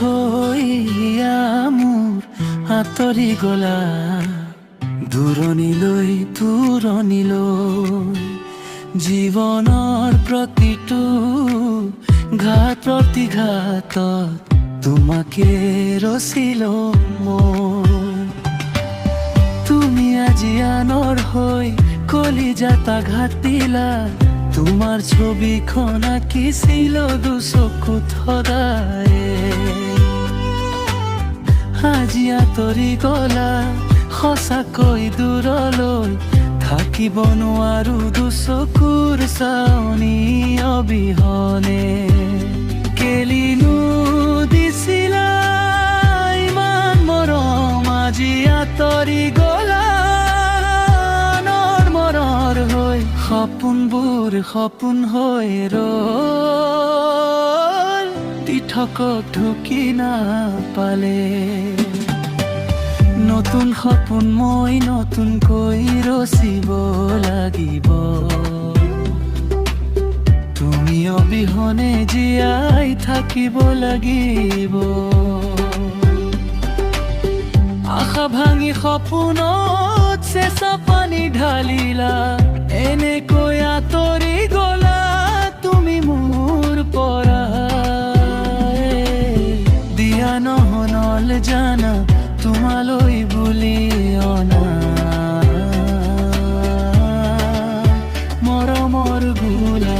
থৈয়া মোৰ আঁতৰি গলা দূৰণিলৈ জীৱনৰ প্ৰতিটো ঘাত প্ৰতিঘাতত তোমাকে ৰচিলো মই। তুমি আজি আনৰ হৈ কলিজাত আঘাত দিলা, তোমাৰ ছবিখন আঁকিছিল দুচকুত সদায়। আজি আঁতৰি গলা সঁচাকৈ দূৰলৈ, থাকিব নোৱাৰো দুচকুৰ চাৱনি অবিহনে। কেলিনো দিছিলা ইমান মৰম, আজি আঁতৰি গলা মৰৰ হৈ। সপোনবোৰ সপোন হৈ ৰল, তীৰ্থকত ঢুকি নাপালে। নতুন সপোন মই নতুনকৈ ৰচিব লাগিব, তুমি অবিহনে জীয়াই থাকিব লাগিব। আশা ভাঙি সপোনত চেঁচা পানী ঢালিলা, এনেকৈ আঁতৰি গলা তুমি মোৰ পৰা। দিয়া নহল জানা তোমালৈ বুলি অনা, মৰমৰ গোলা।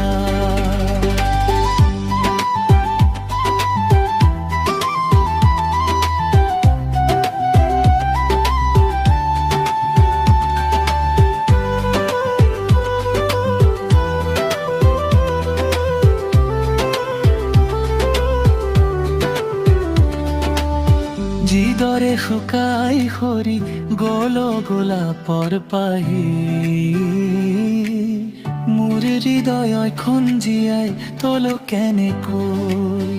যিদৰে শুকাই সৰি গল গোলাপৰ পাহি, মোৰ হৃদয়খন জীয়াই তলো কেনেকৈ।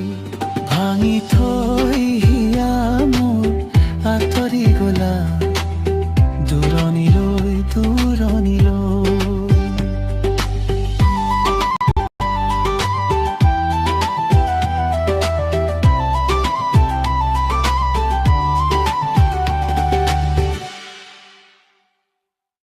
ভাঙি থৈ হিয়া মোৰ আঁতৰি গলা দূৰণিলৈ।